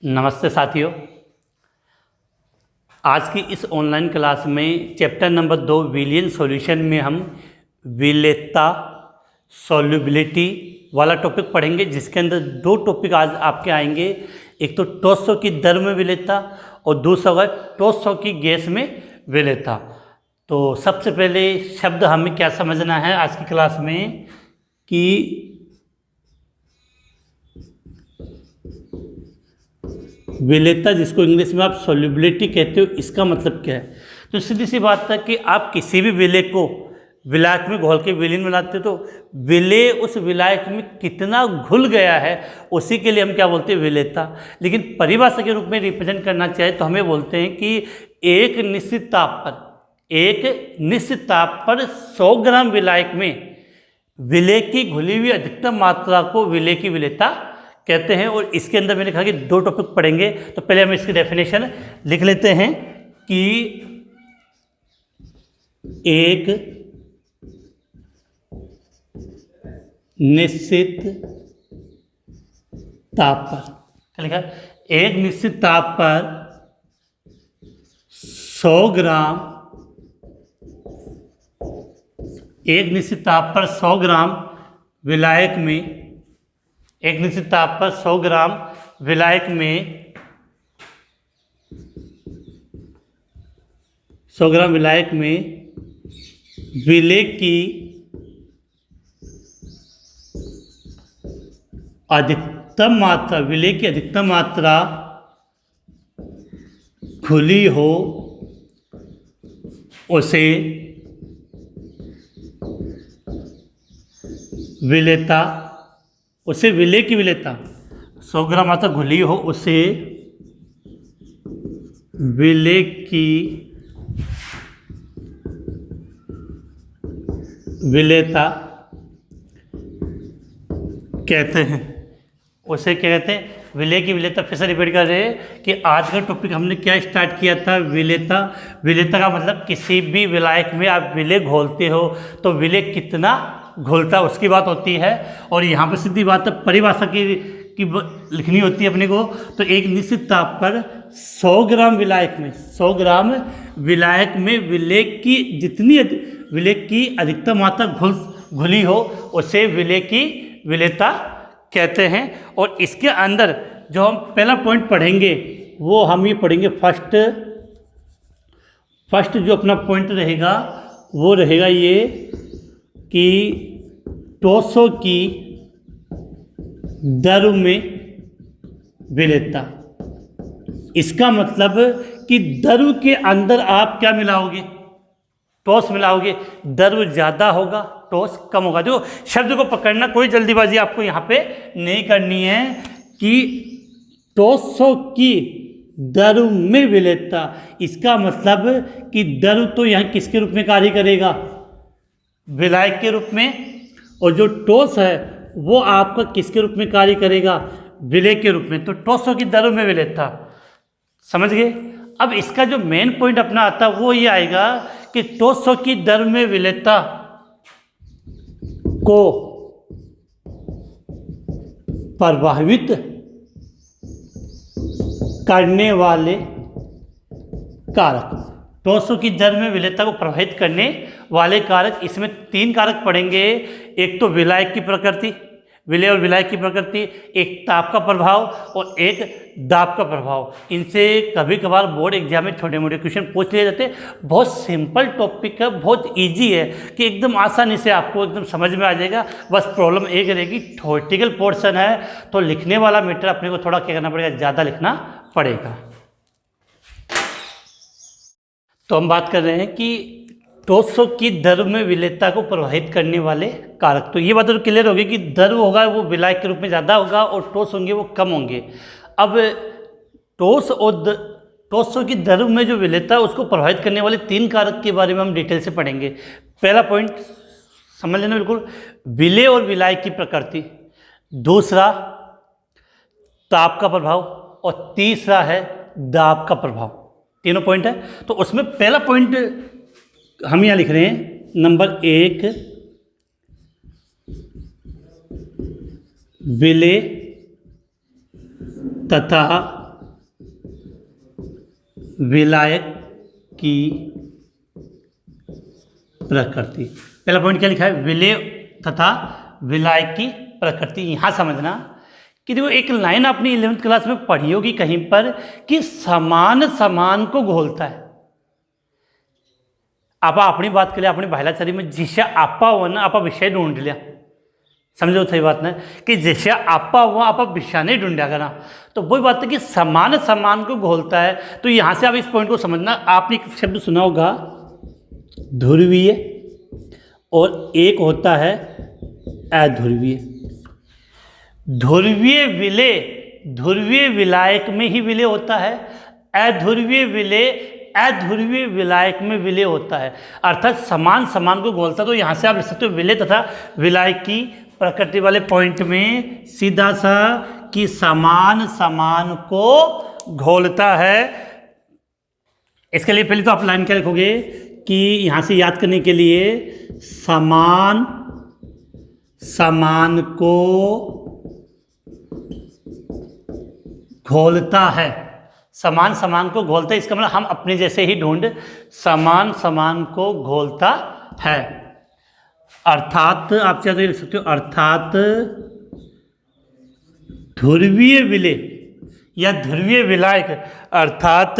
नमस्ते साथियों। आज की इस ऑनलाइन क्लास में चैप्टर नंबर 2 विलियन सॉल्यूशन में हम विलेयता सॉल्युबिलिटी वाला टॉपिक पढ़ेंगे, जिसके अंदर दो टॉपिक आज आपके आएंगे। एक तो टोस्सो की दर में विलेयता और दूसरा होगा टोस्सो की गैस में विलेयता। तो सबसे पहले शब्द हमें क्या समझना है आज की क्लास में कि विलेयता, जिसको इंग्लिश में आप सॉल्युबिलिटी कहते हो, इसका मतलब क्या है। तो सीधी सी बात है कि आप किसी भी विलेय को विलायक में घोल के विलीन बनाते हो तो विलेय उस विलायक में कितना घुल गया है उसी के लिए हम क्या बोलते हैं, विलेयता। लेकिन परिभाषा के रूप में रिप्रेजेंट करना चाहे तो हमें बोलते हैं कि एक निश्चित ताप पर 100 ग्राम विलायक में विलेय की घुली हुई अधिकतम मात्रा को विलेय की विलेयता कहते हैं। और इसके अंदर मैंने कहा कि दो टॉपिक पढ़ेंगे। तो पहले हम इसकी डेफिनेशन लिख लेते हैं कि एक निश्चित ताप पर, क्या लिखा, एक निश्चित ताप पर 100 ग्राम, एक निश्चित ताप पर 100 ग्राम विलायक में, एक निश्चित ताप पर 100 ग्राम विलायक में 100 ग्राम विलायक में विलेय की अधिकतम मात्रा, विलेय की अधिकतम मात्रा खुली हो उसे विलेयता, उसे विलेय की विलेयता, 100 ग्राम मात्रा घुली हो उसे विलेय की विलेयता कहते हैं। उसे क्या कहते हैं, विलेय की विलेयता। फिर से रिपीट कर रहे हैं कि आज का टॉपिक हमने क्या स्टार्ट किया था, विलेयता। विलेयता का मतलब किसी भी विलायक में आप विलेय घोलते हो तो विलेय कितना घोलता है उसकी बात होती है। और यहाँ पर सीधी बात है, परिभाषा की लिखनी होती है अपने को। तो एक निश्चित ताप पर 100 ग्राम विलायक में, 100 ग्राम विलायक में विलेय की जितनी विलेय की अधिकतम मात्रा घुली हो उसे विलेय की विलेयता कहते हैं। और इसके अंदर जो हम पहला पॉइंट पढ़ेंगे वो हम ये पढ़ेंगे, फर्स्ट जो अपना पॉइंट रहेगा वो रहेगा ये कि टोस्सो की दर में विलेयता। इसका मतलब कि दर के अंदर आप क्या मिलाओगे, टोस मिलाओगे। दर ज़्यादा होगा, टोस कम होगा। जो शब्द को पकड़ना, कोई जल्दीबाजी आपको यहाँ पे नहीं करनी है कि टोस्सो की दर में विलेयता। इसका मतलब कि दर तो यहाँ किसके रूप में कार्य करेगा, विलायक के रूप में। और जो टोस है वो आपका किसके रूप में कार्य करेगा, विलेय के रूप में। तो टोस्सो की दर में विलेयता, समझ गए। अब इसका जो मेन पॉइंट अपना आता है वो ये आएगा कि टोस्सो की दर में विलेयता को प्रभावित करने वाले कारक, टोस्सो की दर में विलेयता को प्रभावित करने वाले कारक, इसमें 3 कारक पड़ेंगे। एक तो विलायक की प्रकृति, विलेय और विलायक की प्रकृति, एक ताप का प्रभाव और एक दाब का प्रभाव। इनसे कभी कभार बोर्ड एग्जाम में छोटे मोटे क्वेश्चन पूछ लिए जाते हैं। बहुत सिंपल टॉपिक है, बहुत इजी है कि एकदम आसानी से आपको एकदम समझ में आ जाएगा। बस प्रॉब्लम एक रहेगी, थ्योरेटिकल पोर्शन है तो लिखने वाला मैटर अपने को थोड़ा क्या करना पड़ेगा, ज़्यादा लिखना पड़ेगा। तो हम बात कर रहे हैं कि टोस्सो की दर में विलेयता को प्रभावित करने वाले कारक। तो ये बात तो क्लियर होगी कि दर होगा वो विलायक के रूप में ज़्यादा होगा और टोस होंगे वो कम होंगे। अब टोस्सो की दर में जो विलेयता है उसको प्रभावित करने वाले 3 कारक के बारे में हम डिटेल से पढ़ेंगे। पहला पॉइंट समझ लेना बिल्कुल, विलेय और विलायक की प्रकृति। दूसरा ताप का प्रभाव और तीसरा है दाब का प्रभाव। तीनों पॉइंट है। तो उसमें पहला पॉइंट हम यहाँ लिख रहे हैं, नंबर 1 विलेय तथा विलायक की प्रकृति। पहला पॉइंट क्या लिखा है, विलेय तथा विलायक की प्रकृति। यहाँ समझना कि देखो एक लाइन आपने 11th क्लास में पढ़ी होगी कहीं पर कि समान समान को घोलता है। आप अपनी बात के लिए अपनी भाईलाचारी में जिसे आपा हुआ ना आप विषय ढूंढ लिया, समझो सही बात ना कि जैसे आपा हुआ आप विषय नहीं ढूंढा करना। तो वही बात है कि समान समान को घोलता है। तो यहाँ से आप इस पॉइंट को समझना। आपने एक शब्द सुना होगा ध्रुवीय, और एक होता है अध्रुवीय। ध्रुवीय विलेय ध्रुवीय विलायक में ही विलेय होता है, अध्रुवीय विलेय अध्रुवीय विलायक में विलेय होता है। अर्थात समान समान को घोलता। तो यहाँ से आप लिख सकते हो विलेय तथा विलायक की प्रकृति वाले पॉइंट में सीधा सा कि समान समान को घोलता है। इसके लिए पहले तो आप लाइन क्या लिखोगे कि यहाँ से याद करने के लिए समान समान को घोलता है। समान समान को घोलता है इसका मतलब हम अपने जैसे ही ढूंढ, समान समान को घोलता है। अर्थात आप चाहे तो लिख सकते हो अर्थात ध्रुवीय विलेय या ध्रुवीय विलायक, अर्थात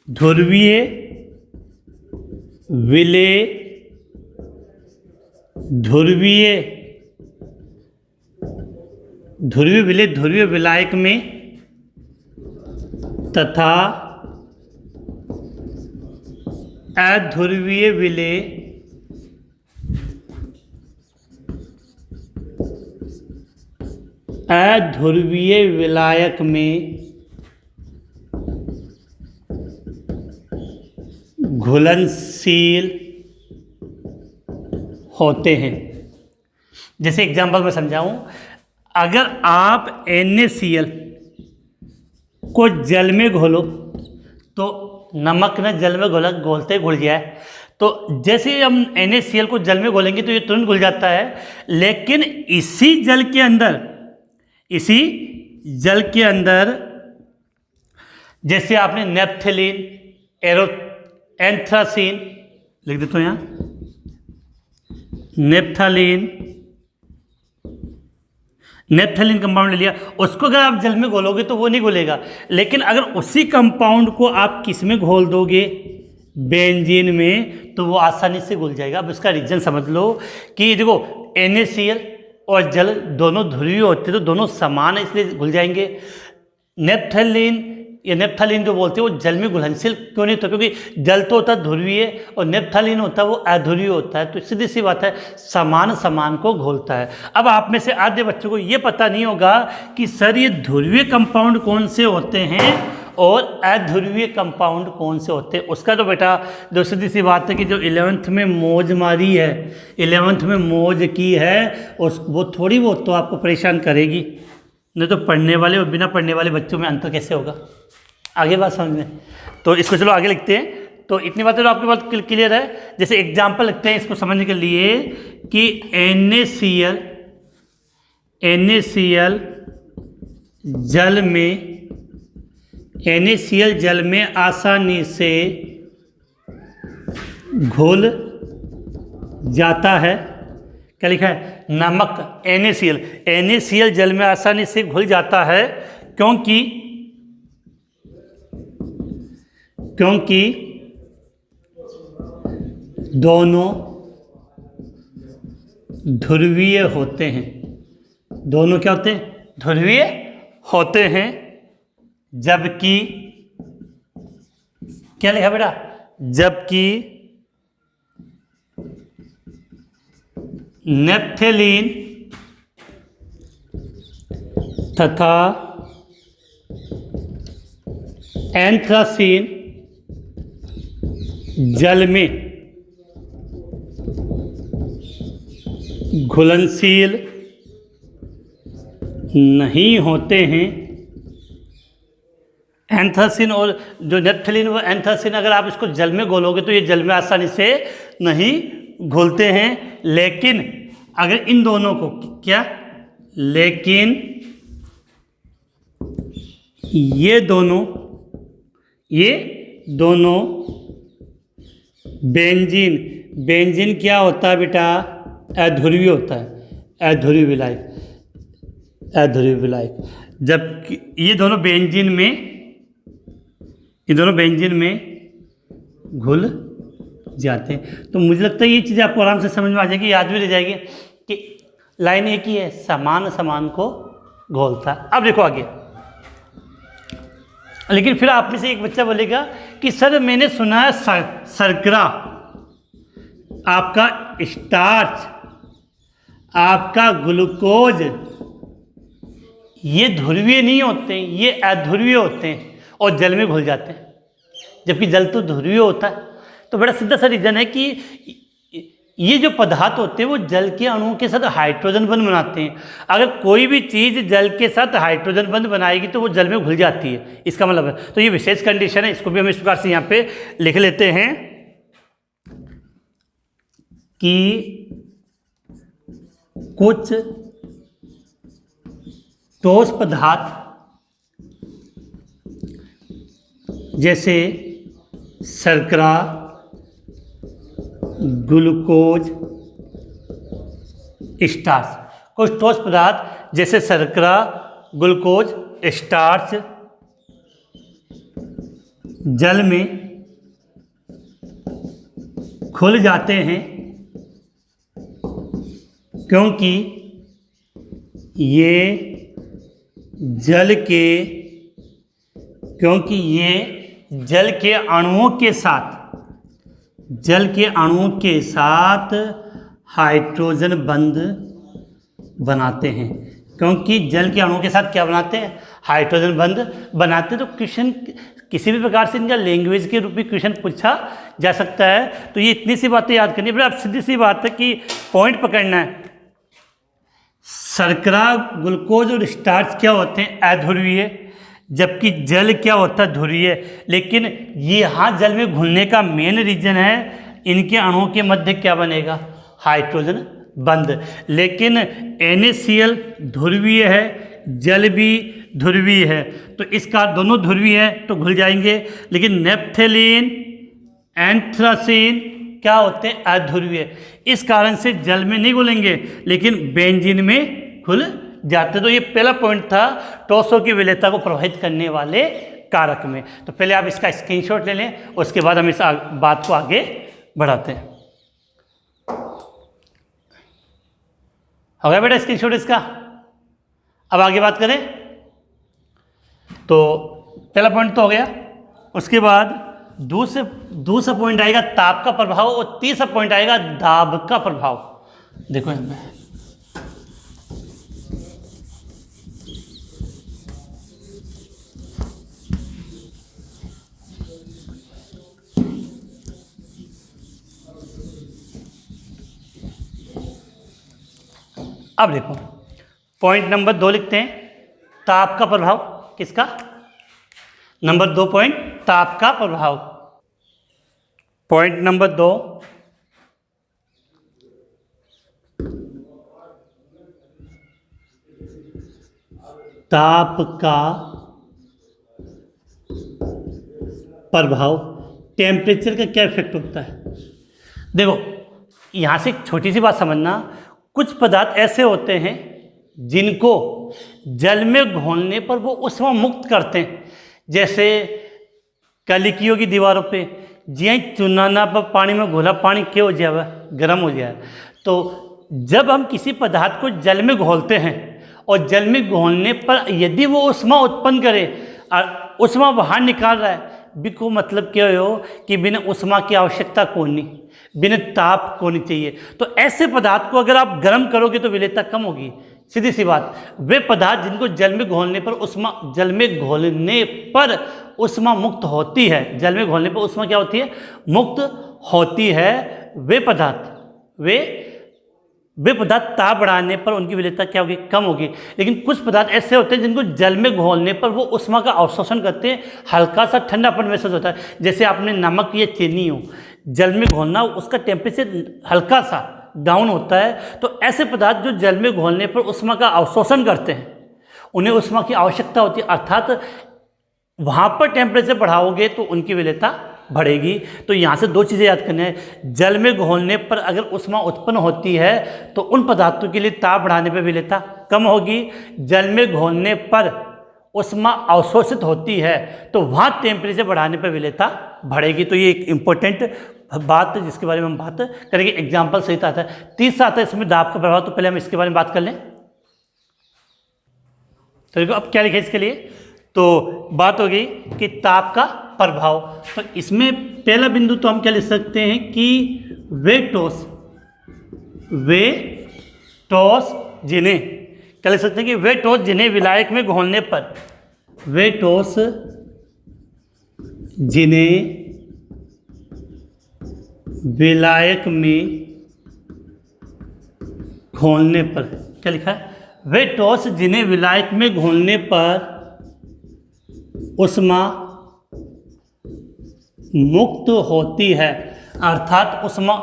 ध्रुवीय विलेय ध्रुवीय विलेय ध्रुवीय विलायक में तथा अध्रुवीय विलेय अध्रुवीय विलायक में घुलनशील होते हैं। जैसे एग्जांपल में समझाऊं, अगर आप NaCl को जल में घोलो तो नमक ना जल में घोलते घुल जाए। तो जैसे ही हम NaCl को जल में घोलेंगे तो ये तुरंत घुल जाता है। लेकिन इसी जल के अंदर जैसे आपने नेप्थलीन एंथ्रासीन लिख देता हूँ यहाँ, नेप्थलीन कंपाउंड ले लिया, उसको अगर आप जल में घोलोगे तो वो नहीं घुलेगा। लेकिन अगर उसी कंपाउंड को आप किस में घोल दोगे, बेंजीन में, तो वो आसानी से घुल जाएगा। अब इसका रीजन समझ लो कि देखो NaCl और जल दोनों ध्रुवीय होते हैं तो दोनों समान है इसलिए घुल जाएंगे। नेप्थलीन जो बोलते हैं वो जल में घुलनशील क्यों नहीं होता, क्योंकि जल तो होता है ध्रुवीय और नेप्थलीन होता है वो अध्रुवीय होता है। तो सीधी सी बात है समान समान को घोलता है। अब आप में से आधे बच्चों को ये पता नहीं होगा कि सर ये ध्रुवीय कंपाउंड कौन से होते हैं और अध्रुवीय कंपाउंड कौन से होते हैं। उसका तो बेटा जो सीधी सी बात है कि जो 11th में मौज मारी है, 11th में मौज की है, उस वो थोड़ी बहुत तो आपको परेशान करेगी। नहीं तो पढ़ने वाले और बिना पढ़ने वाले बच्चों में अंतर कैसे होगा, आगे बात समझ में। तो इसको चलो आगे लिखते हैं। तो इतनी बातें तो आपके पास क्लियर है। जैसे एग्जाम्पल लिखते हैं इसको समझने के लिए कि NaCl जल में आसानी से घुल जाता है। क्या लिखा है, नमक NaCl जल में आसानी से घुल जाता है क्योंकि दोनों ध्रुवीय होते हैं। दोनों क्या होते हैं, ध्रुवीय होते हैं। जबकि क्या लिखा बेटा, जबकि नेप्थलीन तथा एंथ्रासीन जल में घुलनशील नहीं होते हैं। एंथ्रासीन और जो नेप्थलीन वो एंथ्रासीन अगर आप इसको जल में घोलोगे तो ये जल में आसानी से नहीं घुलते हैं। लेकिन अगर इन दोनों को लेकिन ये दोनों ये दोनों बेंजीन, बेंजीन क्या होता है बेटा, अध्रुवीय होता है, अध्रुवीय विलायक, अध्रुवीय विलायक। जबकि ये दोनों बेंजीन में, ये दोनों बेंजीन में घुल जाते हैं। तो मुझे लगता है ये चीज़ आपको आराम से समझ में आ जाएगी, याद भी रह जाएगी कि लाइन एक ही है, समान समान को घोलता है। अब देखो आगे, लेकिन फिर आप में से एक बच्चा बोलेगा कि सर मैंने सुना है शर्करा, आपका स्टार्च, आपका ग्लूकोज, ये ध्रुवीय नहीं होते हैं, ये अध्रुवीय होते हैं और जल में घुल जाते हैं, जबकि जल तो ध्रुवीय होता है। तो बड़ा सीधा सा रीजन है कि ये जो पदार्थ होते हैं वो जल के अणुओं के साथ हाइड्रोजन बंध बनाते हैं। अगर कोई भी चीज़ जल के साथ हाइड्रोजन बंध बनाएगी तो वो जल में घुल जाती है, इसका मतलब है। तो ये विशेष कंडीशन है, इसको भी हम इस प्रकार से यहाँ पे लिख लेते हैं कि कुछ ठोस पदार्थ जैसे शर्करा, ग्लूकोज, स्टार्च, कुछ ठोस पदार्थ जैसे शर्करा, ग्लूकोज, स्टार्च जल में घुल जाते हैं क्योंकि ये जल के अणुओं के साथ, जल के अणुओं के साथ हाइड्रोजन बंध बनाते हैं। क्योंकि जल के अणुओं के साथ क्या बनाते हैं, हाइड्रोजन बंध बनाते हैं। तो क्वेश्चन किसी भी प्रकार से इनका लैंग्वेज के रूप में क्वेश्चन पूछा जा सकता है। तो ये इतनी सी बातें याद करनी है। फिर अब सीधी सी बात है कि पॉइंट पकड़ना है। शर्करा, ग्लूकोज और स्टार्च क्या होते हैं, अध्रुवीय, जबकि जल क्या होता है, ध्रुवीय। लेकिन ये यहाँ जल में घुलने का मेन रीजन है, इनके अणुओं के मध्य क्या बनेगा, हाइड्रोजन बंध। लेकिन NaCl ध्रुवीय है, जल भी ध्रुवीय है, तो इसका दोनों ध्रुवीय है तो घुल जाएंगे। लेकिन नेप्थेलीन, एंथ्रासीन क्या होते हैं, अध्रुवीय, इस कारण से जल में नहीं घुलेंगे लेकिन बेंजीन में घुल जाते। तो ये पहला पॉइंट था ठोसों की विलेयता को प्रभावित करने वाले कारक में। तो पहले आप इसका स्क्रीनशॉट ले लें, उसके बाद हम इस बात को आगे बढ़ाते हैं। हो गया बेटा स्क्रीनशॉट इसका। अब आगे बात करें तो पहला पॉइंट तो हो गया, उसके बाद दूसरा पॉइंट आएगा ताप का प्रभाव और तीसरा पॉइंट आएगा दाब का प्रभाव। देखो इनमें अब देखो पॉइंट नंबर 2 लिखते हैं, ताप का प्रभाव। किसका, नंबर 2 पॉइंट, ताप का प्रभाव। पॉइंट नंबर 2, ताप का प्रभाव, टेम्परेचर का क्या इफेक्ट होता है। देखो यहाँ से एक छोटी सी बात समझना, कुछ पदार्थ ऐसे होते हैं जिनको जल में घोलने पर वो ऊष्मा मुक्त करते हैं। जैसे कलिकियों की दीवारों पे जिया चुनाना पर पानी में घोला पानी क्या हो जाए, गर्म हो जाए। तो जब हम किसी पदार्थ को जल में घोलते हैं और जल में घोलने पर यदि वो ऊष्मा उत्पन्न करे और ऊष्मा बाहर निकाल रहा है, बिको मतलब क्या हो कि बिना ऊष्मा की आवश्यकता कौन नहीं, बिना ताप को नहीं चाहिए। तो ऐसे पदार्थ को अगर आप गर्म करोगे तो विलेयता कम होगी, सीधी सी बात। वे पदार्थ जिनको जल में घोलने पर ऊष्मा, जल में घोलने पर ऊष्मा मुक्त होती है, जल में घोलने पर ऊष्मा क्या होती है, मुक्त होती है, वे पदार्थ वे पदार्थ ताप बढ़ाने पर उनकी विलेयता क्या होगी, कम होगी। लेकिन कुछ पदार्थ ऐसे होते हैं जिनको जल में घोलने पर वो ऊष्मा का अवशोषण करते हैं, हल्का सा ठंडापन महसूस होता है। जैसे आपने नमक या चीनी हो, जल में घोलना, उसका टेम्परेचर हल्का सा डाउन होता है। तो ऐसे पदार्थ जो जल में घोलने पर ऊष्मा का अवशोषण करते हैं, उन्हें ऊष्मा की आवश्यकता होती है, अर्थात वहाँ पर टेम्परेचर बढ़ाओगे तो उनकी विलेयता बढ़ेगी। तो यहाँ से दो चीज़ें याद करनी है। जल में घोलने पर अगर ऊष्मा उत्पन्न होती है तो उन पदार्थों के लिए ताप बढ़ाने पर विलेयता कम होगी। जल में घोलने पर ऊष्मा अवशोषित होती है तो वहाँ टेम्परेचर बढ़ाने पर विलेयता बढ़ेगी। तो ये एक इम्पोर्टेंट बात है जिसके बारे में हम बात करेंगे। एग्जाम्पल सही आता है। तीसरा आता है इसमें दाब का प्रभाव। तो पहले हम इसके बारे में बात कर लें। तो देखो अब क्या लिखा है इसके लिए। तो बात हो गई कि ताप का प्रभाव। तो इसमें पहला बिंदु तो हम क्या लिख सकते हैं कि वे ठोस जिन्हें क्या लिख सकते हैं कि वे ठोस जिन्हें विलायक में घोलने पर, वे ठोस जिन्हें विलायक में घोलने पर, क्या लिखा है, वे ठोस जिन्हें विलायक में घोलने पर ऊष्मा मुक्त होती है। अर्थात ऊष्मा,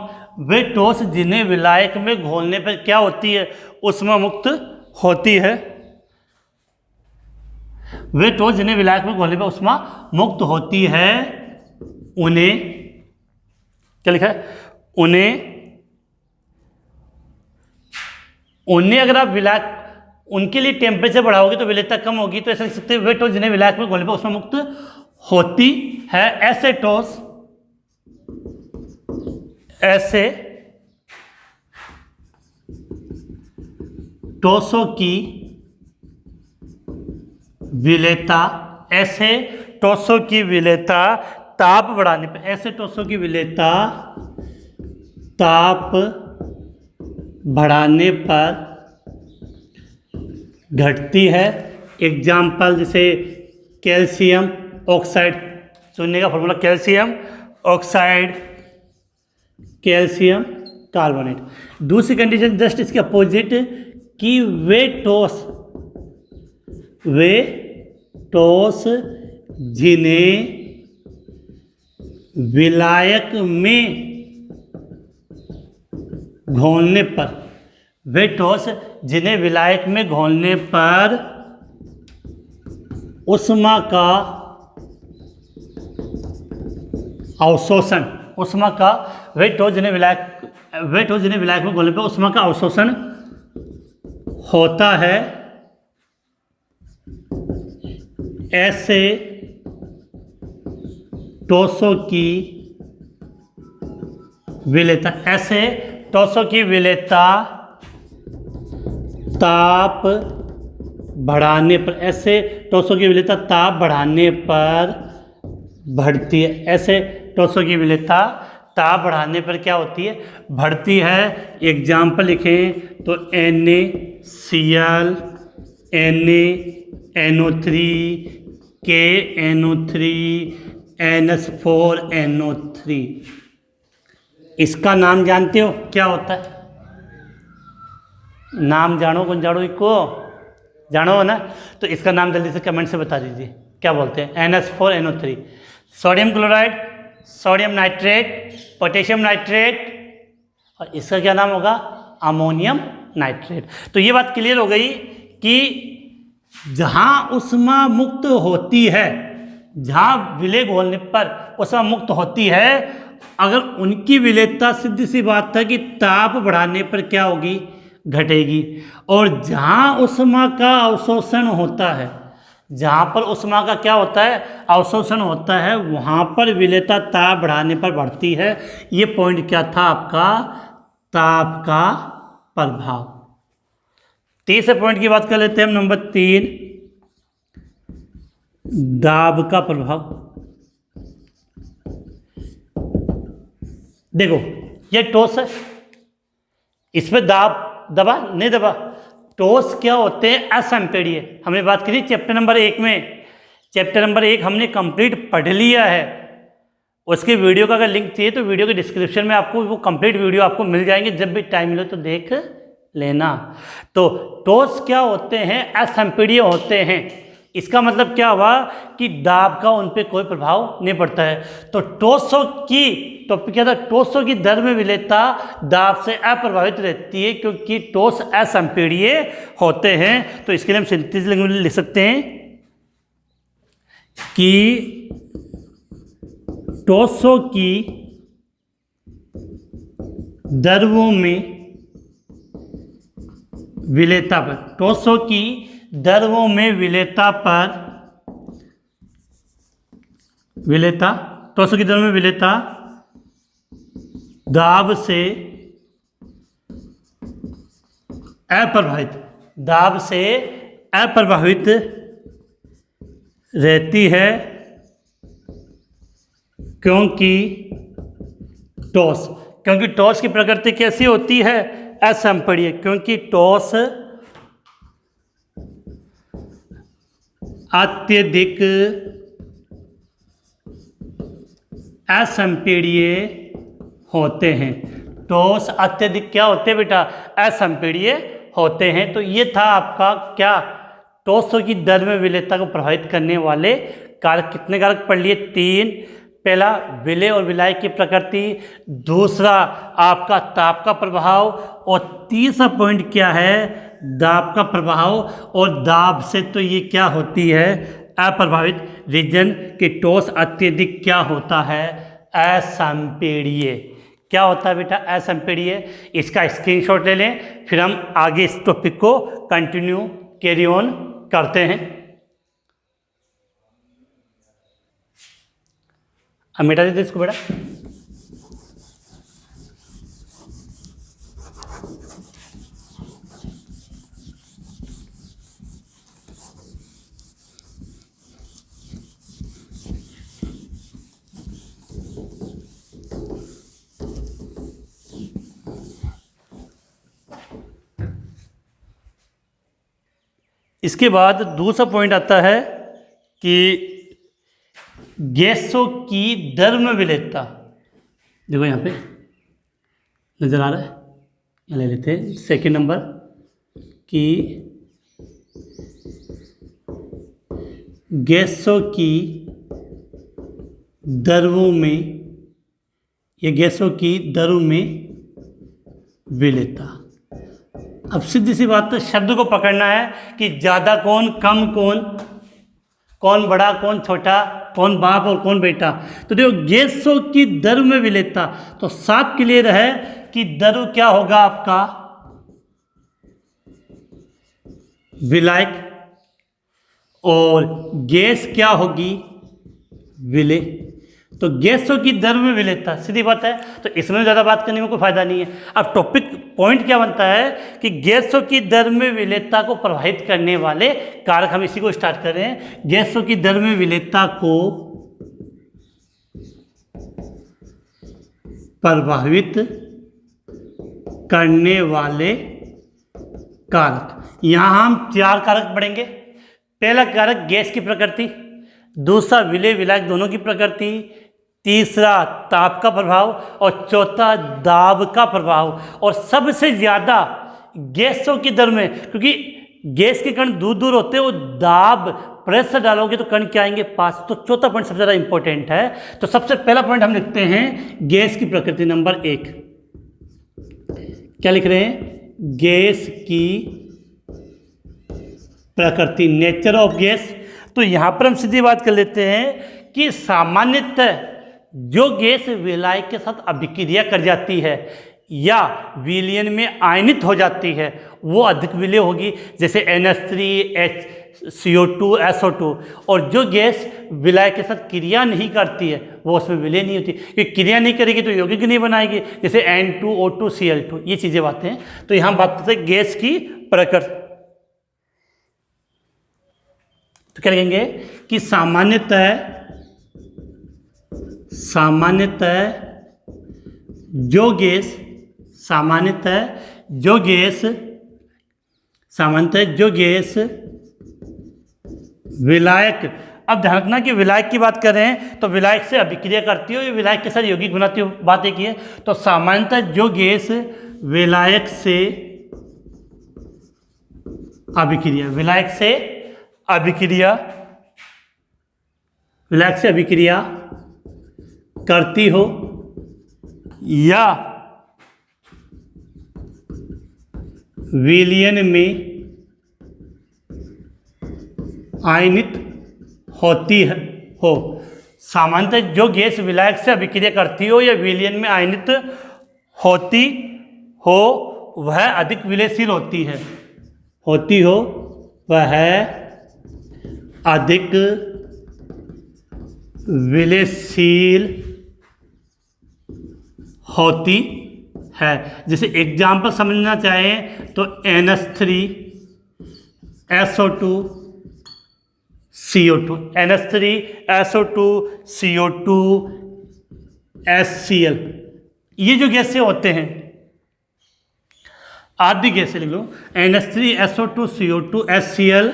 वे ठोस जिन्हें विलायक में घोलने पर क्या होती है, ऊष्मा मुक्त होती है। वे ठोस जिन्हें विलायक में घोलने पर ऊष्मा मुक्त होती है, उन्हें क्या लिखा है, उन्हें अगर आप विलायक, उनके लिए टेम्परेचर बढ़ाओगे तो विलेयता कम होगी। तो ऐसा लिख सकते हैं वे ठोस जिन्हें विलायक में घोलने पर ऊष्मा मुक्त होती है। ऐसे ठोसों की विलेयता, ऐसे ठोसों की विलेयता ताप बढ़ाने पर, ऐसे ठोसों की विलेयता ताप बढ़ाने पर घटती है। एग्जाम्पल जैसे कैल्शियम ऑक्साइड, सुनने का formula calcium oxide, calcium carbonate. दूसरी कंडीशन जस्ट इसके अपोजिट कि वे ठोस जिन्हें विलायक में घोलने पर, वे ठोस जिन्हें विलायक में घोलने पर ऊष्मा का अवशोषण, ऊष्मा का, वे ठोस जिन्हें विलायक में घोलने पर ऊष्मा का अवशोषण होता है, ऐसे ठोसों की विलेयता, ऐसे ठोसों की विलेयता ताप बढ़ाने पर, ऐसे ठोसों की विलेयता ताप बढ़ाने पर बढ़ती है। ऐसे ठोसों की विलेयता ताप बढ़ाने पर क्या होती है, बढ़ती है। एग्जाम्पल लिखें तो NaCl, NaNO3, KNO3, NH4NO3। इसका नाम जानते हो क्या होता है? नाम जानो, कौन जानो, इसको जानो ना? तो इसका नाम जल्दी से कमेंट से बता दीजिए, क्या बोलते हैं? NH4NO3। Sodium chloride, sodium nitrate, potassium nitrate, और इसका क्या नाम होगा? Ammonium nitrate. तो ये बात क्लियर हो गई कि जहाँ ऊष्मा मुक्त होती है, जहाँ विलेय घोलने पर ऊष्मा मुक्त होती है, अगर उनकी विलेयता सीधी सी बात है कि ताप बढ़ाने पर क्या होगी, घटेगी। और जहाँ ऊष्मा का अवशोषण होता है, जहाँ पर ऊष्मा का क्या होता है, अवशोषण होता है, वहाँ पर विलेयता ताप बढ़ाने पर बढ़ती है। ये पॉइंट क्या था आपका? ताप का प्रभाव। तीसरे पॉइंट की बात कर लेते हैं हम, नंबर 3, दाब का प्रभाव। देखो ये ठोस है, इस पर दाब दबा नहीं दबा। ठोस क्या होते हैं? असंपीड्य। हमने बात करी चैप्टर नंबर 1 में, चैप्टर नंबर 1 हमने कंप्लीट पढ़ लिया है। उसके वीडियो का अगर लिंक चाहिए तो वीडियो के डिस्क्रिप्शन में आपको वो कंप्लीट वीडियो आपको मिल जाएंगे, जब भी टाइम मिले तो देख लेना। तो ठोस क्या होते हैं? असंपीड्य होते हैं। इसका मतलब क्या हुआ कि दाब का उन पर कोई प्रभाव नहीं पड़ता है। तो ठोसों की, तो क्या था, ठोसों की दर में विलेयता दाब से अप्रभावित रहती है, क्योंकि ठोस असंपीड्य होते हैं। तो इसके लिए हम सिंथेसिस लिख सकते हैं कि टॉसों की दरों में विलेयता पर, टॉसों की दरों में विलेयता पर, विलेयता, टॉसों की दरों में विलेयता दाब से अप्रभावित, दाब से अप्रभावित रहती है, क्योंकि टॉस की प्रकृति कैसी होती है, असंपीड्य, क्योंकि टॉस अत्यधिक असंपीड्य होते हैं। टॉस अत्यधिक क्या होते हैं बेटा, असंपीड्य होते हैं। तो ये था आपका क्या, टॉसों की दर में विलेयता को प्रभावित करने वाले कारक। कितने कारक पढ़ लिए, 3। पहला विलेय और विलायक की प्रकृति, दूसरा आपका ताप का प्रभाव, और तीसरा पॉइंट क्या है, दाब का प्रभाव। और दाब से तो ये क्या होती है, अप्रभावित। रीजन कि टॉस अत्यधिक क्या होता है, असंपीड्य। क्या होता है बेटा, असंपीड्य। इसका स्क्रीनशॉट ले लें, फिर हम आगे इस टॉपिक को कंटिन्यू कैरी ऑन करते हैं। अब मिटा देते इसको बेटा। इसके बाद दूसरा पॉइंट आता है कि गैसों की दर में विलेयता। देखो यहाँ पे नजर आ रहा है, यहाँ ले लेते हैं सेकंड नंबर कि गैसों की दरों में, ये गैसों की दरों में विलेयता। अब सीधी सी बात, तो शब्द को पकड़ना है कि ज़्यादा कौन, कम कौन, कौन बड़ा कौन छोटा, कौन बाप और कौन बेटा। तो देखो गैसों की दर में विलेयता, तो साफ क्लियर है कि दर क्या होगा आपका, विलायक, और गैस क्या होगी, विलेय। तो गैसों की दर में विलेयता, सीधी बात है। तो इसमें ज़्यादा बात करने में कोई फायदा नहीं है। अब टॉपिक पॉइंट क्या बनता है कि गैसों की दर में विलेयता को प्रभावित करने वाले कारक, हम इसी को स्टार्ट कर रहे हैं। गैसों की दर में विलेयता को प्रभावित करने वाले कारक, यहां हम 4 कारक पढ़ेंगे। पहला कारक गैस की प्रकृति, दूसरा विलेय विलायक दोनों की प्रकृति, तीसरा ताप का प्रभाव, और चौथा दाब का प्रभाव। और सबसे ज़्यादा गैसों की दर में, क्योंकि गैस के कण दूर दूर होते हैं, वो दाब प्रेशर डालोगे तो कण क्या आएंगे, पास। तो चौथा पॉइंट सबसे ज़्यादा इंपॉर्टेंट है। तो सबसे पहला पॉइंट हम लिखते हैं गैस की प्रकृति, नंबर 1। क्या लिख रहे हैं, गैस की प्रकृति, नेचर ऑफ गैस। तो यहाँ पर हम सीधी बात कर लेते हैं कि सामान्यतः जो गैस विलायक के साथ अभिक्रिया कर जाती है या विलयन में आयनित हो जाती है, वो अधिक विलेय होगी, जैसे NH3 CO2 SO2। और जो गैस विलायक के साथ क्रिया नहीं करती है, वो उसमें विलेय नहीं होती, क्योंकि क्रिया नहीं करेगी तो यौगिक नहीं बनाएगी, जैसे N2O2 Cl2। ये चीज़ें बातें हैं। तो यहाँ बात करते हैं गैस की प्रकृति। तो क्या लिखेंगे कि सामान्यतः जो गैस विलायक, अब ध्यान रखना कि विलायक की बात कर रहे हैं तो विलायक से अभिक्रिया करती हो या विलायक के साथ यौगिक बनाती हो, बात एक ही है। तो सामान्यतः जो गैस विलायक से अभिक्रिया करती हो या विलयन में आयनित होती है, हो। सामान्यतः जो गैस विलायक से अभिक्रिया करती हो या विलयन में आयनित होती हो वह अधिक विलयशील होती है, होती हो वह अधिक विलयशील होती है। जैसे एग्जाम्पल समझना चाहें तो NH3SO2 CO2, NH3SO2 CO2 HCl, ये जो गैसें होते हैं आदि गैसें लिख लो, NH3SO2 CO2 HCl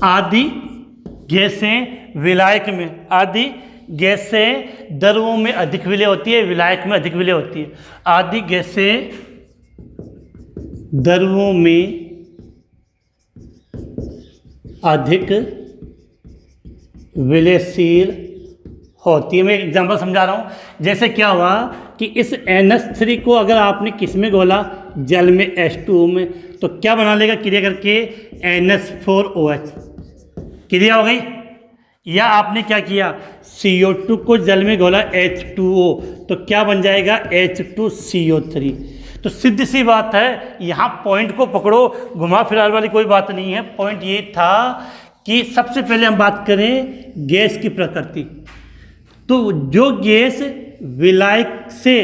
आदि गैसें विलायक में, आदि गैसें द्रवों में अधिक विलय होती है, विलायक में अधिक विलय होती है। आदि गैसें द्रवों में अधिक विलयशील होती है। मैं एग्जांपल समझा रहा हूँ। जैसे क्या हुआ कि इस NH3 को अगर आपने किस में घोला, जल में, H2O में, तो क्या बना लेगा क्रिया करके, NH4OH, क्रिया हो गई। या आपने क्या किया, CO2 को जल में घोला H2O, तो क्या बन जाएगा, H2CO3। तो सीधी सी बात है, यहाँ पॉइंट को पकड़ो, घुमा फिरा वाली कोई बात नहीं है। पॉइंट ये था कि सबसे पहले हम बात करें गैस की प्रकृति। तो जो गैस विलायक से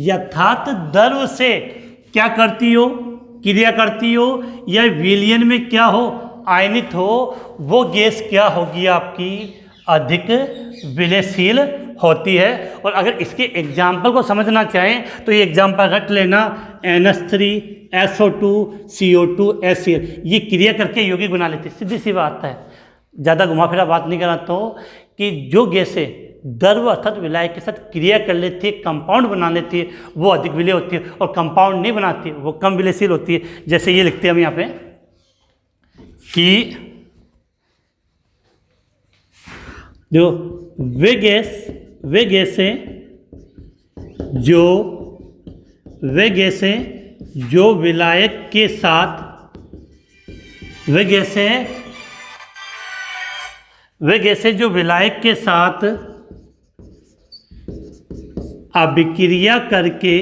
यथार्थ द्रव से क्या करती हो, क्रिया करती हो, या विलयन में क्या हो, आयनित हो, वो गैस क्या होगी, आपकी अधिक विलयशील होती है। और अगर इसके एग्जाम्पल को समझना चाहें तो ये एग्जाम्पल रट लेना, NH3SO2 CO2 HCl, ये क्रिया करके यौगिक बना लेती है। सीधी सी बात है, ज़्यादा घुमा फिरा बात नहीं कराता हूँ कि जो गैसें द्रव अर्थात विलायक के साथ क्रिया कर लेती है, कंपाउंड बना लेती है, वो अधिक विलय होती है, और कंपाउंड नहीं बनाती वो कम विलयशील होती है। जैसे ये लिखते हैं हम यहाँ पे कि जो वे गैसें जो विलायक के साथ, वे गैसें जो विलायक के साथ अभिक्रिया करके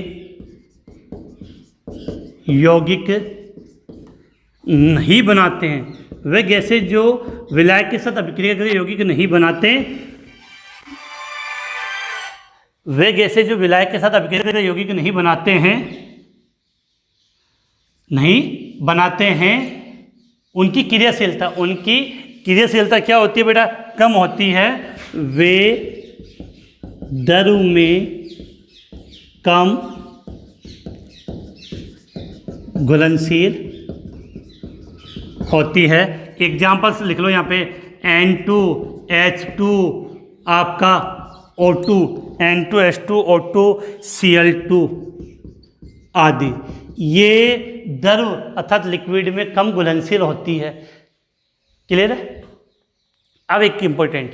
यौगिक नहीं बनाते हैं, वे गैसें जो विलायक के साथ अभिक्रिया करके यौगिक नहीं बनाते, वे गैसें जो विलायक के साथ अभिक्रिया करके यौगिक नहीं बनाते हैं, उनकी क्रियाशीलता क्या होती है बेटा, कम होती है। वे द्रव में कम घुलनशील होती है। एग्जाम्पल्स लिख लो यहाँ पे, N2H2 आपका O2, N2H2O2 Cl2 आदि, ये द्रव अर्थात लिक्विड में कम घुलनशील होती है। क्लियर है। अब एक इम्पोर्टेंट,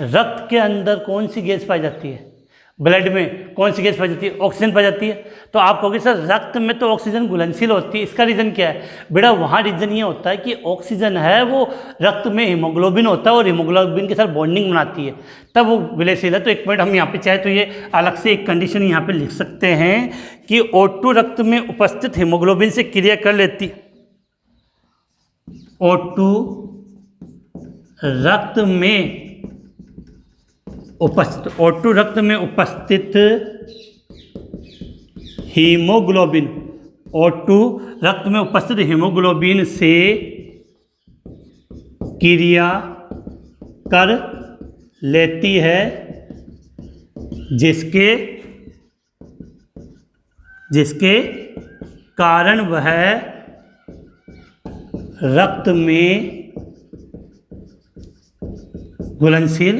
रक्त के अंदर कौन सी गैस पाई जाती है, ब्लड में कौन सी गैस पाई जाती है, ऑक्सीजन पाई जाती है। तो आप कहोगे सर रक्त में तो ऑक्सीजन घुलनशील होती है, इसका रीज़न क्या है बेटा, वहाँ रीज़न ये होता है कि ऑक्सीजन है वो रक्त में हीमोग्लोबिन होता है और हीमोग्लोबिन के साथ बॉन्डिंग बनाती है, तब वो विलयशील है। तो एक पॉइंट हम यहाँ पे चाहे तो ये अलग से एक कंडीशन यहाँ पे लिख सकते हैं कि O2 रक्त में उपस्थित हीमोग्लोबिन से क्रिया कर लेती, O2 रक्त में उपस्थित हीमोग्लोबिन, O2 रक्त में उपस्थित हीमोग्लोबिन से क्रिया कर लेती है, जिसके कारण वह रक्त में घुलनशील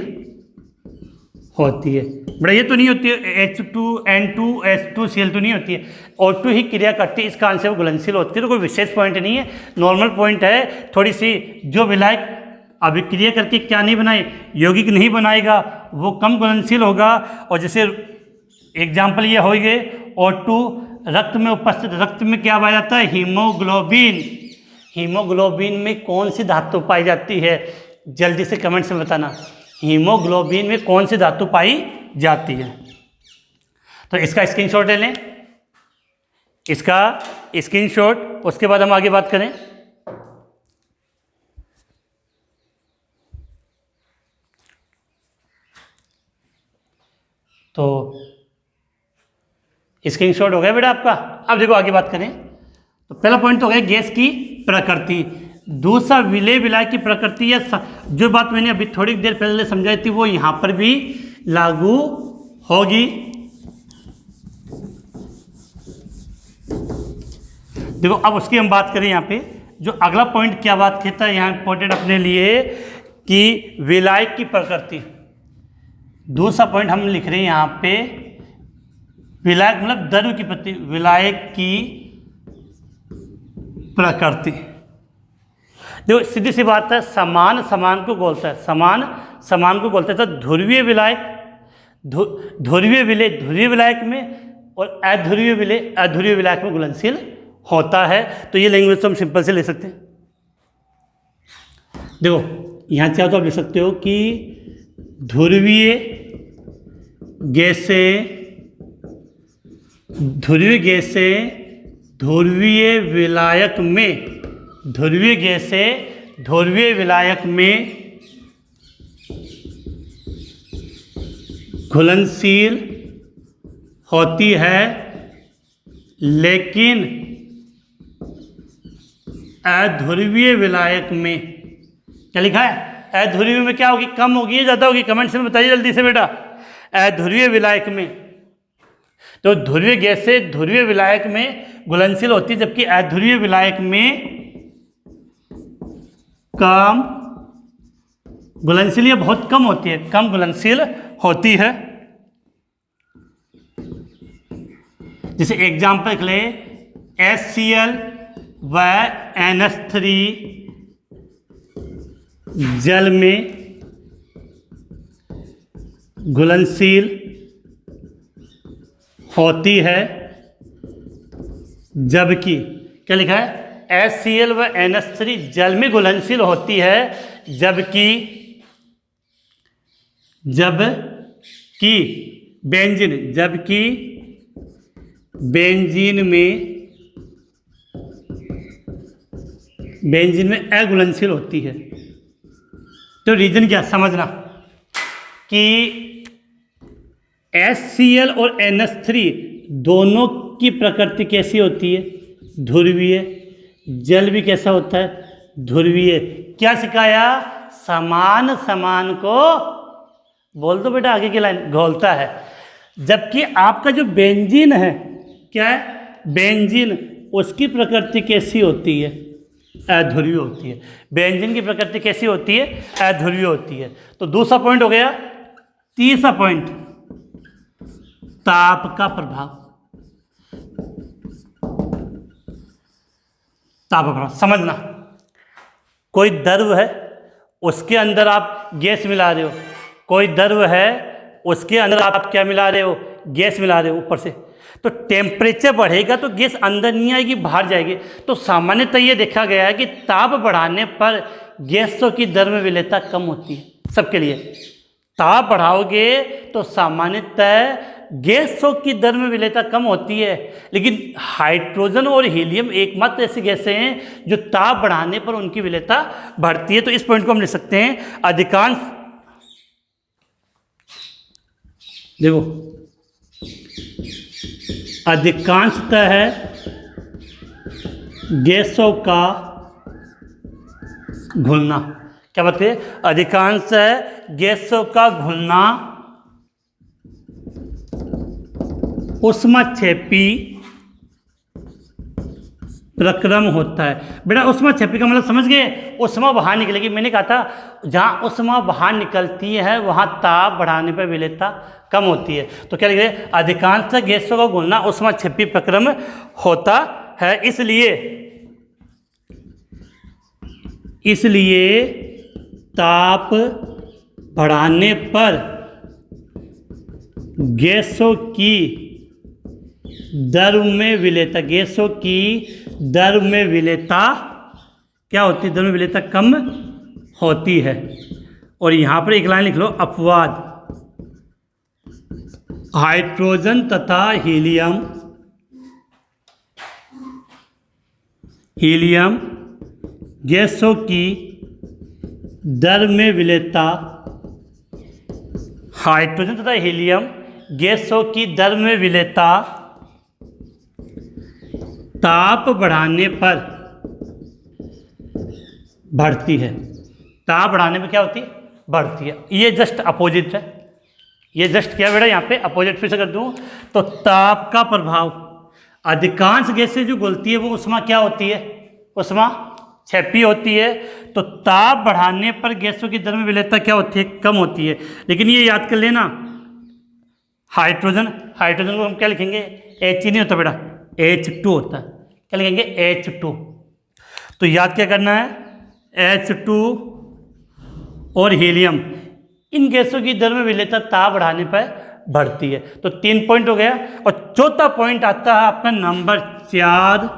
होती है। बड़ा ये तो नहीं होती है H2N2H2Cl2 नहीं होती है, O2 ही क्रिया करती है, इस कारण से वो घुलनशील होती है। तो कोई विशेष पॉइंट नहीं है, नॉर्मल पॉइंट है थोड़ी सी। जो विलायक अभिक्रिया करके क्या नहीं बनाए, यौगिक नहीं बनाएगा, वो कम घुलनशील होगा। और जैसे एग्जाम्पल ये हो गए, O2 रक्त में उपस्थित, रक्त में क्या पाया जाता है, हीमोग्लोबिन। हीमोग्लोबिन में कौन सी धातु पाई जाती है, जल्दी से कमेंट्स में बताना हीमोग्लोबिन में कौन सी धातु पाई जाती है। तो इसका स्क्रीनशॉट ले लें, इसका स्क्रीनशॉट, उसके बाद हम आगे बात करें। तो स्क्रीनशॉट हो गया बेटा आपका। अब देखो आगे बात करें। तो पहला पॉइंट तो हो गया गैस की प्रकृति। दूसरा विलय विलाय की प्रकृति, या जो बात मैंने अभी थोड़ी देर पहले समझाई थी वो यहाँ पर भी लागू होगी। देखो अब उसकी हम बात करें यहाँ पे, जो अगला पॉइंट क्या बात कहता है यहाँ इंपॉर्टेंट अपने लिए कि विलायक की प्रकृति। दूसरा पॉइंट हम लिख रहे हैं यहाँ पे, विलायक मतलब द्रव्य की प्रकृति, विलायक की प्रकृति। देखो सीधी सी बात है, समान समान को बोलता है, समान समान को बोलता है। तो ध्रुवीय विलायक, ध्रुवीय विलय ध्रुवीय विलायक में, और अध्रुवीय विलय अध्रुवीय विलायक में घुलनशील होता है। तो ये लैंग्वेज तो हम सिंपल से ले सकते हैं। देखो यहाँ चाहे तो आप लिख सकते हो कि ध्रुवीय गैसें, ध्रुवीय गैसें ध्रुवीय विलायक में, ध्रुवीय गैसें ध्रुवीय विलायक में घुलनशील होती है, लेकिन अध्रुवीय विलायक में, क्या लिखा है, अध्रुवीय में क्या होगी, कम होगी या ज़्यादा होगी, कमेंट्स में बताइए जल्दी से बेटा। अध्रुवीय विलायक में, तो ध्रुवीय गैसें ध्रुवीय विलायक में घुलनशील होती है, जबकि अध्रुवीय विलायक में कम घुलनशील या बहुत कम होती है, कम घुलनशील होती है। जैसे एग्जाम्पल ले, HCl व NH3 जल में घुलनशील होती है, जबकि क्या लिखा है, HCl व NH3 जल में घुलनशील होती है, जबकि बेंजीन, जबकि बेंजीन में अघुलनशील होती है। तो रीजन क्या समझना कि HCl और NH3 दोनों की प्रकृति कैसी होती है, ध्रुवीय। जल भी कैसा होता है, ध्रुवीय। क्या सिखाया, समान समान को बोल दो बेटा, आगे की लाइन घोलता है। जबकि आपका जो बेंजीन है, क्या है, बेंजीन, उसकी प्रकृति कैसी होती है, अध्रुवीय होती है। बेंजीन की प्रकृति कैसी होती है, अध्रुवीय होती है। तो दूसरा पॉइंट हो गया। तीसरा पॉइंट, ताप का प्रभाव। ताप का प्रभाव समझना, कोई द्रव है उसके अंदर आप गैस मिला रहे हो, कोई द्रव है उसके अंदर आप क्या मिला रहे हो, गैस मिला रहे हो ऊपर से, तो टेम्परेचर बढ़ेगा तो गैस अंदर नहीं आएगी, बाहर जाएगी। तो सामान्यतः ये देखा गया है कि ताप बढ़ाने पर गैसों की द्रव्य विलेयता कम होती है सबके लिए। ताप बढ़ाओगे तो सामान्यतः गैसों की द्रव्य विलेयता कम होती है, लेकिन हाइड्रोजन और हीलियम एकमात्र ऐसी गैसें हैं जो ताप बढ़ाने पर उनकी विलेयता बढ़ती है। तो इस पॉइंट को हम लिख सकते हैं, अधिकांश, देखो अधिकांशतः गैसों का घुलना, क्या बात है, अधिकांशतः गैसों का घुलना ऊष्माक्षेपी प्रक्रम होता है। बेटा ऊष्माक्षेपी का मतलब समझ गए, ऊष्मा बाहर निकलेगी। मैंने कहा था जहाँ ऊष्मा बाहर निकलती है वहाँ ताप बढ़ाने पर विलेयता कम होती है। तो क्या लिख रहे, अधिकांश गैसों का घुलना ऊष्माक्षेपी प्रक्रम होता है। इसलिए ताप बढ़ाने पर गैसों की द्रव्य में विलेयता, गैसों की द्रव्य में विलेयता क्या होती है, द्रव्य में विलेयता कम होती है। और यहाँ पर एक लाइन लिख लो, अपवाद, हाइड्रोजन तथा हीलियम गैसों की दर में विलेयता, हाइड्रोजन तथा हीलियम गैसों की दर में विलेयता ताप बढ़ाने पर बढ़ती है। ताप बढ़ाने पर क्या होती है? बढ़ती है। ये जस्ट अपोजिट है, ये जस्ट क्या बेटा यहाँ पे अपोजिट। फिर से कर दूँ तो ताप का प्रभाव, अधिकांश गैसें जो गलती है वो उष्मा क्या होती है? उष्मा क्षैपी होती है। तो ताप बढ़ाने पर गैसों की दर में विलेयता क्या होती है? कम होती है। लेकिन ये याद कर लेना, हाइड्रोजन को हम क्या लिखेंगे? H नहीं होता बेटा, H2 होता है। क्या लिखेंगे? H2। तो याद क्या करना है? H2 और हीलियम, इन गैसों की दर में विलेयता ताप बढ़ाने पर बढ़ती है। तो 3 पॉइंट हो गया। और चौथा पॉइंट आता है आपका नंबर 4,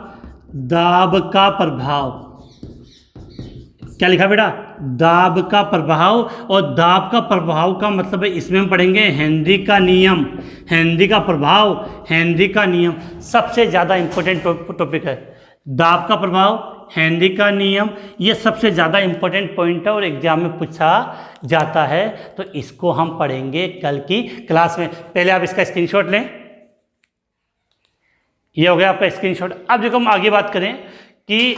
दाब का प्रभाव। क्या लिखा बेटा? दाब का प्रभाव। और दाब का प्रभाव का मतलब है, इसमें हम पढ़ेंगे हेनरी का नियम, हेनरी का प्रभाव, हेनरी का नियम सबसे ज़्यादा इंपॉर्टेंट टॉपिक है। दाब का प्रभाव, हेनरी का नियम, ये सबसे ज़्यादा इंपॉर्टेंट पॉइंट है और एग्जाम में पूछा जाता है। तो इसको हम पढ़ेंगे कल की क्लास में। पहले आप इसका स्क्रीनशॉट लें, ये हो गया आपका स्क्रीनशॉट। अब देखो हम आगे बात करें कि